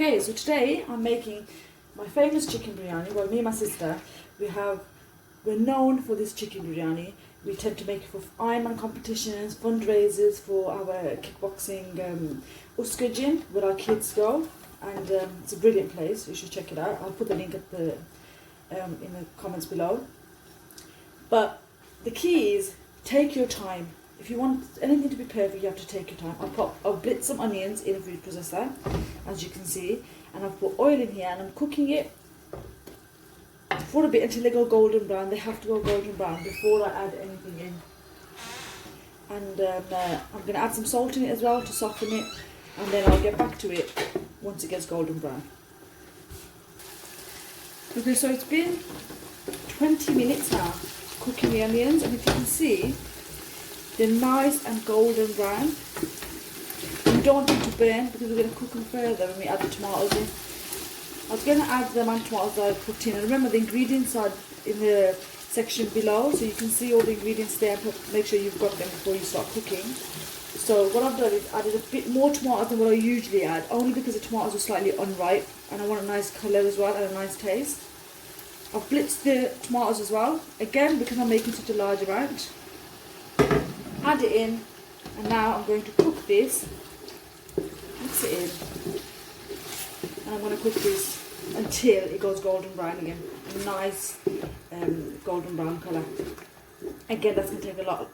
Okay, so today I'm making my famous chicken biryani. Well, me and my sister, we're known for this chicken biryani. We tend to make it for Ironman competitions, fundraisers for our kickboxing Uska gym where our kids go, and it's a brilliant place. You should check it out. I'll put the link at the in the comments below. But the key is take your time. If you want anything to be perfect, you have to take your time. I'll blitz some onions in a food processor, as you can see, and I've put oil in here and I'm cooking it for a bit until they go golden brown. They have to go golden brown before I add anything in. And I'm going to add some salt in it as well to soften it, and then I'll get back to it once it gets golden brown. Okay, so it's been 20 minutes now cooking the onions, and if you can see, they're nice and golden brown. You don't want them to burn because we're going to cook them further when we add the tomatoes in. I was going to add the amount of tomatoes that I put in, and remember the ingredients are in the section below, so you can see all the ingredients there. Make sure you've got them before you start cooking. So what I've done is added a bit more tomatoes than what I usually add, only because the tomatoes are slightly unripe and I want a nice colour as well and a nice taste. I've blitzed the tomatoes as well, again because I'm making such a large amount. Add it in, and now I'm going to cook this, mix it in, and I'm going to cook this until it goes golden brown again, a nice golden brown colour. Again, that's going to take a lot,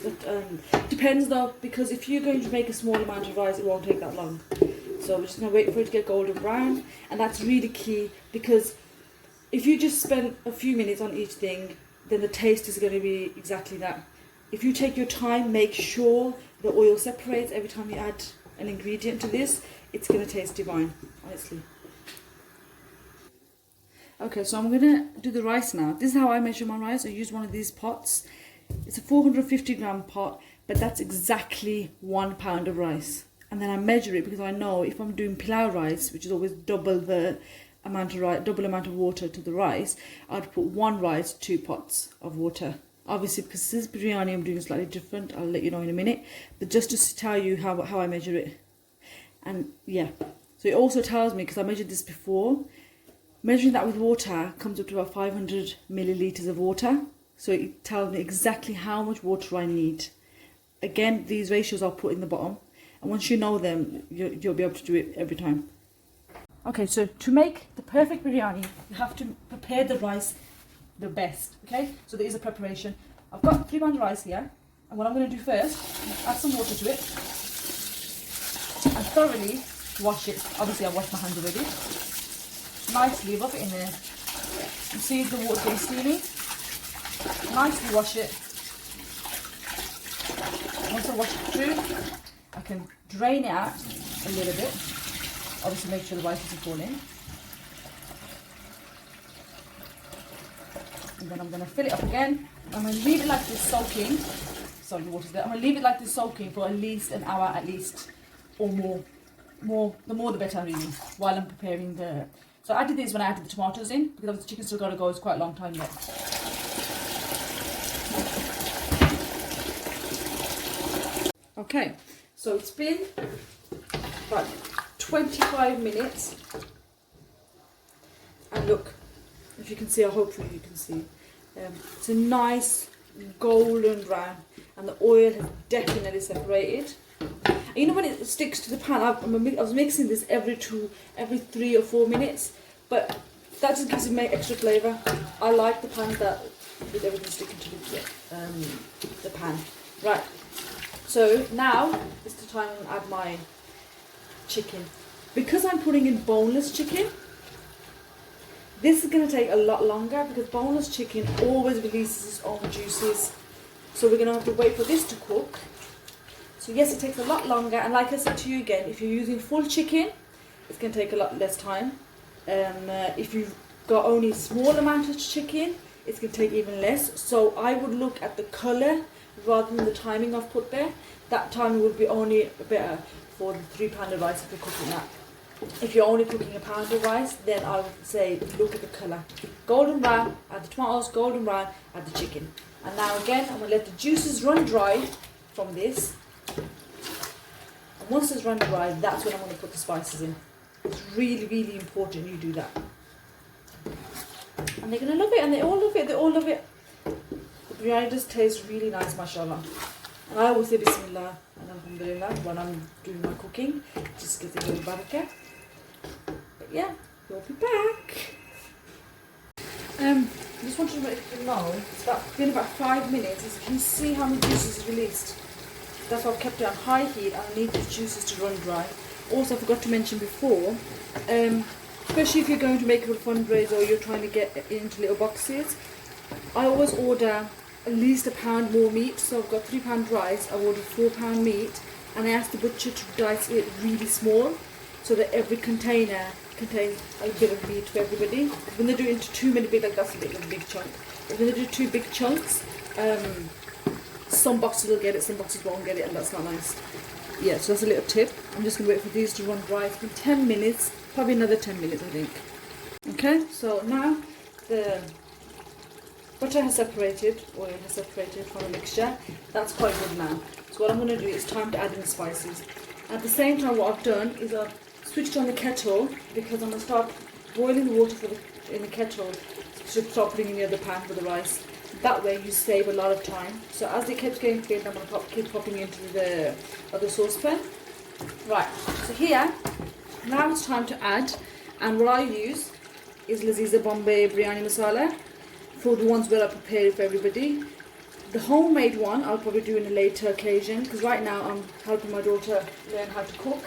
but depends though, because if you're going to make a small amount of rice, it won't take that long. So we're just going to wait for it to get golden brown, and that's really key, because if you just spend a few minutes on each thing, then the taste is going to be exactly that. If you take your time, make sure the oil separates every time you add an ingredient to this, it's going to taste divine, honestly. Okay, so I'm going to do the rice now. This is how I measure my rice. I use one of these pots. It's a 450 gram pot, but that's exactly 1 pound of rice. And then I measure it because I know if I'm doing pilau rice, which is always double the amount of rice, double amount of water to the rice, I'd put 1 rice, 2 pots of water. Obviously, because this biryani I'm doing slightly different, I'll let you know in a minute. But just to tell you how I measure it. And yeah, so it also tells me, because I measured this before, measuring that with water comes up to about 500 millilitres of water. So it tells me exactly how much water I need. Again, these ratios I'll put in the bottom. And once you know them, you'll be able to do it every time. Okay, so to make the perfect biryani, you have to prepare the rice the best. Okay, so there is a preparation. I've got 3 pounds of rice here, and what I'm going to do first, add some water to it and thoroughly wash it. Obviously I've washed my hands already. Nicely rub it in there. You see the water getting steamy. Nicely wash it. Once I wash it through, I can drain it out a little bit. Obviously make sure the rice isn't falling. And then I'm going to fill it up again. I'm going to leave it like this soaking. Sorry, the water's there. I'm going to leave it like this soaking for at least an hour at least, or more. The more the better really, while I'm preparing the... So I did this when I added the tomatoes in, because the chicken's still got to go, it's quite a long time yet. Okay, so it's been about 25 minutes. And look, if you can see, or hopefully you can see, it's a nice golden brown, and the oil has definitely separated. And you know when it sticks to the pan, I was mixing this every 3 or 4 minutes, but that just gives it extra flavour. I like the pan that with everything sticking to the pan. Right, so now is the time to add my chicken. Because I'm putting in boneless chicken, this is going to take a lot longer, because boneless chicken always releases its own juices. So we're going to have to wait for this to cook. So yes, it takes a lot longer, and like I said to you again, if you're using full chicken, it's going to take a lot less time. If you've got only a small amount of chicken, it's going to take even less. So I would look at the colour rather than the timing I've put there. That timing would be only better for the 3 pound of rice if you're cooking that. If you're only cooking a pound of rice, then I would say look at the colour. Golden brown, add the tomatoes, golden brown, add the chicken. And now again, I'm going to let the juices run dry from this. And once it's run dry, that's when I'm going to put the spices in. It's really, really important you do that. And they're going to love it, and they all love it, they all love it. The biryani does taste really nice, mashallah. And I always say bismillah and alhamdulillah when I'm doing my cooking, just gives it a little barakah. But yeah, we'll be back. Just wanted to let you know, it's been about 5 minutes. As you can see how many juices is released. That's why I've kept it on high heat, and I need the juices to run dry. Also, I forgot to mention before, especially if you're going to make a fundraiser or you're trying to get it into little boxes, I always order at least a pound more meat. So I've got £3 rice, I've ordered £4 meat, and I asked the butcher to dice it really small so that every container contains a bit of meat for everybody. When they do it into too many big, like that's a bit of a big chunk. But when they do 2 big chunks, some boxes will get it, some boxes won't get it, and that's not nice. Yeah, so that's a little tip. I'm just going to wait for these to run dry. It's been 10 minutes, probably another 10 minutes I think. Okay, so now the butter has separated, oil has separated from the mixture. That's quite good now. So what I'm going to do is time to add in the spices. At the same time, what I've done is I've switched on the kettle because I'm going to start boiling the water in the kettle to start putting in the other pan for the rice. That way you save a lot of time. So as it keeps getting filled, I'm going to keep popping into the other saucepan. Right, so here, now it's time to add, and what I use is Laziza Bombay Biryani Masala for the ones where I prepare it for everybody. The homemade one I'll probably do in a later occasion, because right now I'm helping my daughter learn how to cook.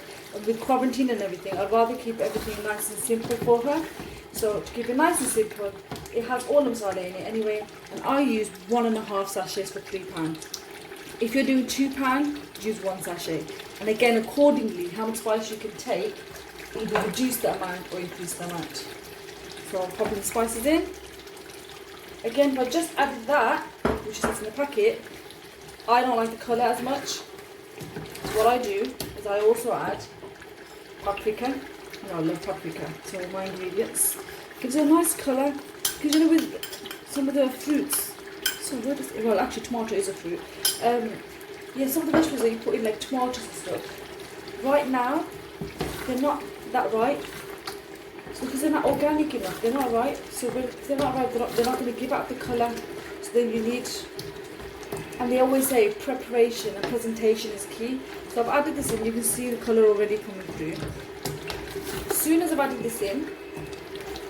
With quarantine and everything, I'd rather keep everything nice and simple for her. So to keep it nice and simple, it has all the masala in it anyway, and I use 1.5 sachets for £3. If you're doing £2, use 1 sachet. And again, accordingly, how much spice you can take, either reduce the amount or increase the amount. So I'm popping the spices in. Again, if I just added that, which is in the packet, I don't like the colour as much. So what I do is I also add paprika. I love paprika. So my ingredients gives it a nice colour. Because you know, with some of the fruits, so what is it? Well, actually tomato is a fruit. Yeah, some of the vegetables that you put in, like tomatoes and stuff, right now they're not that right. So because they're not organic enough, they're not right. So if they're not right, they're not going to give out the colour. So then you need, and they always say preparation and presentation is key. So I've added this in. You can see the colour already coming through. As soon as I've added this in,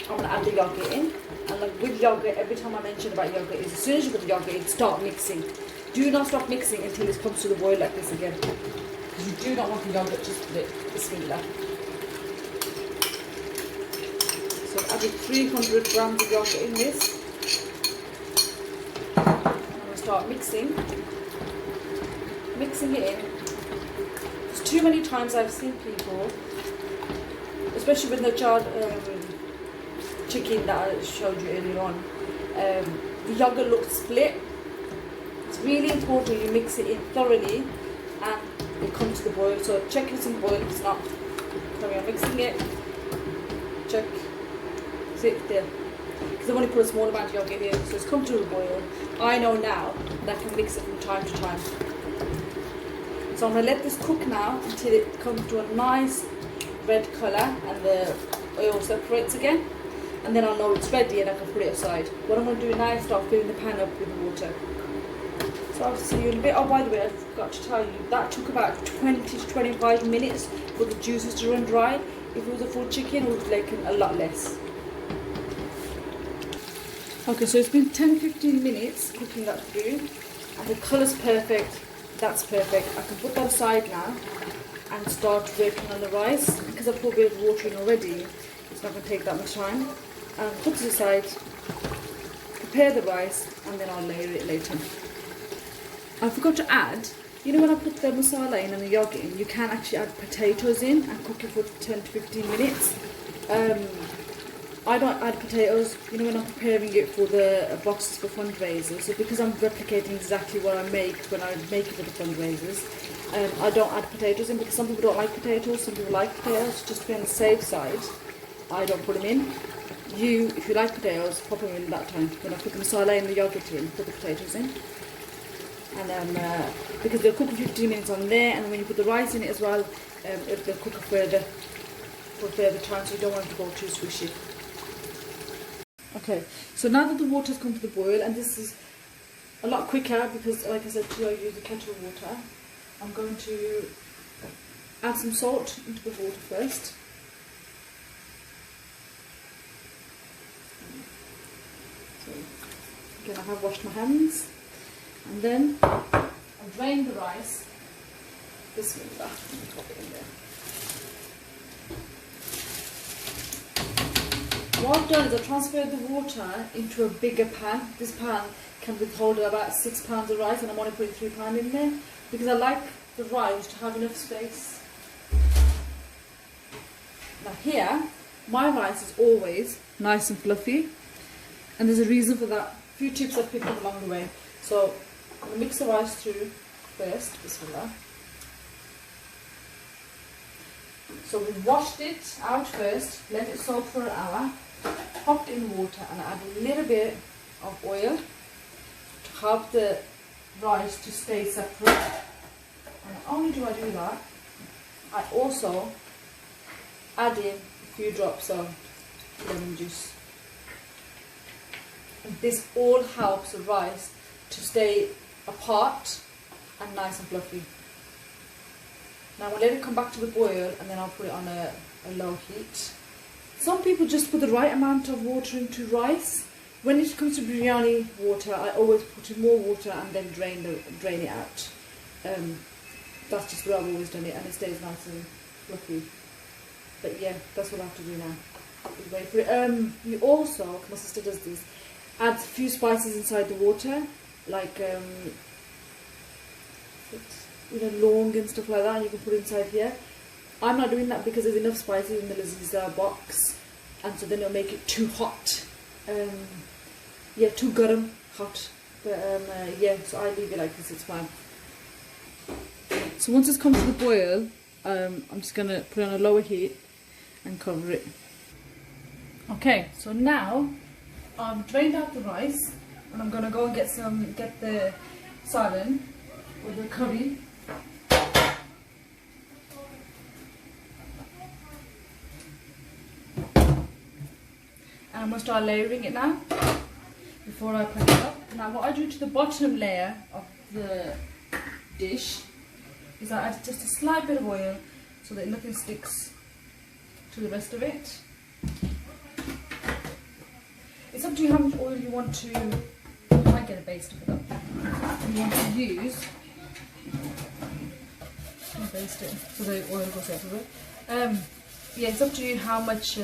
I'm going to add the yogurt in. And like with yogurt, every time I mention about yogurt is as soon as you put the yogurt in, start mixing. Do not stop mixing until it comes to the boil like this again. Because you do not want the yogurt to split. Bismillah. So I've added 300 grams of yogurt in this. I'm going to start mixing it in. There's too many times I've seen people, especially with the jarred chicken that I showed you earlier on, the yogurt looks split. It's really important you mix it in thoroughly and it comes to the boil. So check if it's in boil. If it's not, carry on mixing it. Check. See it there. Because I've only put a small amount of yogurt here, so it's come to a boil. I know now that I can mix it from time to time. So I'm going to let this cook now until it comes to a nice red colour and the oil separates again. And then I'll know it's ready and I can put it aside. What I'm going to do now is start filling the pan up with water. So I'll see you in a bit. Oh, by the way, I forgot to tell you, that took about 20 to 25 minutes for the juices to run dry. If it was a full chicken, it would have taken a lot less. Okay, so it's been 10-15 minutes cooking that through. And the colour's perfect. That's perfect. I can put that aside now and start working on the rice. Because I've put a bit of water in already, it's not going to take that much time. Put it aside, prepare the rice, and then I'll layer it later. I forgot to add, you know when I put the masala in and the yogurt in, you can actually add potatoes in and cook it for 10 to 15 minutes. I don't add potatoes, you know, when I'm preparing it for the boxes for fundraisers. So because I'm replicating exactly what I make when I make it for the fundraisers, I don't add potatoes in because some people don't like potatoes, some people like potatoes. Just to be on the safe side, I don't put them in. If you like potatoes, pop them in that time. When I put the masala and the yogurt in, put the potatoes in. And then, because they'll cook for 15 minutes on there, and when you put the rice in it as well, they'll cook further. for a further time, so you don't want it to go too squishy. Okay, so now that the water's come to the boil, and this is a lot quicker because, like I said to you, I use the kettle water. I'm going to add some salt into the water first. So, again, I have washed my hands. And then I'll drain the rice. Bismillah, let me pop it in there. What I've done is I've transferred the water into a bigger pan. This pan can withhold about 6 pounds of rice, and I'm only putting 3 pounds in there because I like the rice to have enough space. Now here, my rice is always nice and fluffy, and there's a reason for that. A few tips I've picked up along the way. So I'm going to mix the rice through first, bismillah. So we washed it out first, let it soak for an hour, popped in water, and add a little bit of oil to help the rice to stay separate. And not only do I do that, I also add in a few drops of lemon juice. And this all helps the rice to stay apart and nice and fluffy. Now we'll let it come back to the boil, and then I'll put it on a low heat. Some people just put the right amount of water into rice. When it comes to biryani water, I always put in more water and then drain it out. That's just the way I've always done it, and it stays nice and fluffy. But yeah, that's what I have to do now. Wait for it. You also, my sister does this, add a few spices inside the water, like long and stuff like that, and you can put it inside here. I'm not doing that because there's enough spices in the Laziza box, and so then it'll make it too hot. Yeah, too garam hot. But yeah, so I leave it like this, it's fine. So once it's come to the boil, I'm just gonna put it on a lower heat and cover it. Okay, so now I've drained out the rice, and I'm gonna go and get the salan or the curry. And I'm going to start layering it now before I put it up. Now what I do to the bottom layer of the dish is I add just a slight bit of oil so that nothing sticks to the rest of it. It's up to you how much oil you want to, I might get a base to put up, you want to use. I'll baste it so the oil goes everywhere. Yeah, it's up to you how much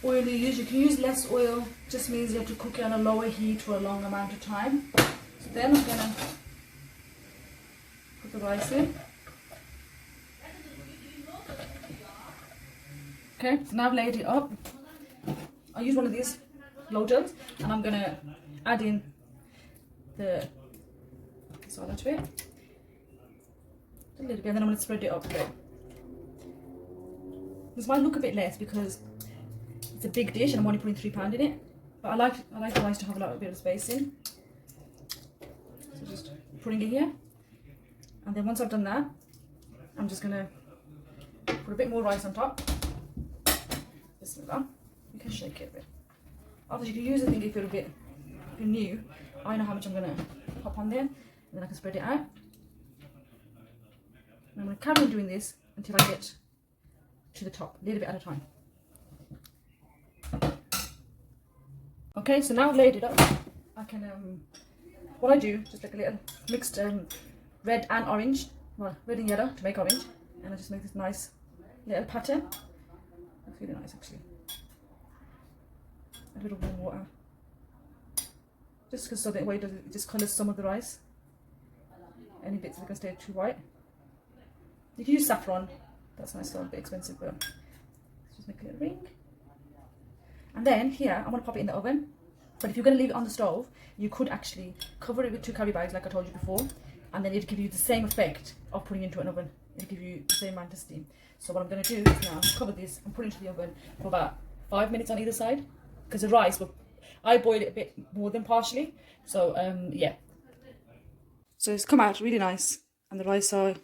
oil you use. You can use less oil, just means you have to cook it on a lower heat for a long amount of time. So then I'm going to put the rice in. Okay, so now I've laid it up. I'll use one of these ladles, and I'm going to add in the masala to it. A little bit, and then I'm going to spread it up a bit. This might look a bit less because it's a big dish and I'm only putting 3 pounds in it, but I like the rice to have a little bit of space in. So just putting it here, and then once I've done that, I'm just gonna put a bit more rice on top. Bismillah. You can shake it a bit. Obviously, you can use the thing if you're new. I know how much I'm gonna pop on there, and then I can spread it out. And I'm gonna carry on doing this until I get to the top, a little bit at a time. Okay, so now I've laid it up, I can, what I do, just like a little mixed red and orange, well, red and yellow to make orange, and I just make this nice little pattern. That's really nice actually. A little warm water. Just because so that way it just colours some of the rice. Any bits that are going to stay too white. You can use saffron, that's nice, so a bit expensive, but let's just make a little ring. And then here, I'm going to pop it in the oven. But if you're going to leave it on the stove, you could actually cover it with 2 curry bags like I told you before. And then it'll give you the same effect of putting it into an oven. It'll give you the same amount of steam. So what I'm going to do is now cover this and put it into the oven for about 5 minutes on either side. Because the rice, I boil it a bit more than partially. So yeah. So it's come out really nice. And the rice are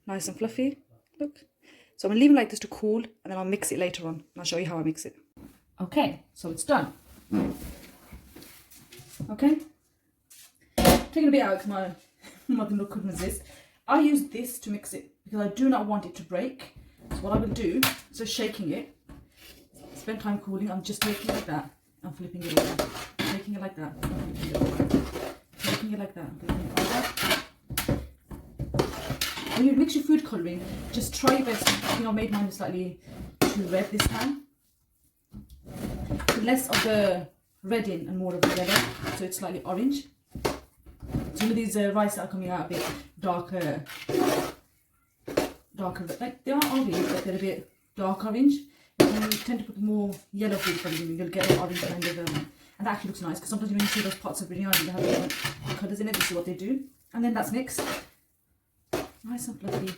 nice and fluffy. Look. So I'm going to leave it like this to cool, and then I'll mix it later on. And I'll show you how I mix it. Okay, so it's done. Okay. Taking a bit out because my mother couldn't resist. I use this to mix it because I do not want it to break. So what I will do, so shaking it, spend time cooling, I'm just taking it like that. I'm flipping it over. Taking it like that. Taking it like that. Flipping it over. When you mix your food colouring, just try your best. I think I made mine slightly too red this time. Less of the red in and more of the yellow, so it's slightly orange. Some of these rice that are coming out a bit darker, like they are orange, but they're a bit dark orange. But when you tend to put more yellow food colouring, you'll get an orange kind of, and that actually looks nice because sometimes when you see those pots of biryani, they have different colours in it. This is what they do, and then that's mixed. Nice and fluffy,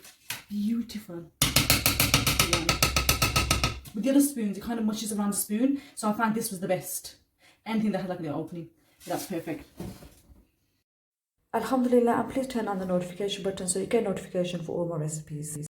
beautiful biryani. With the other spoons, it kind of mushes around the spoon, so I found this was the best. Anything that had like a little opening, that's perfect. Alhamdulillah, and please turn on the notification button so you get notification for all my recipes.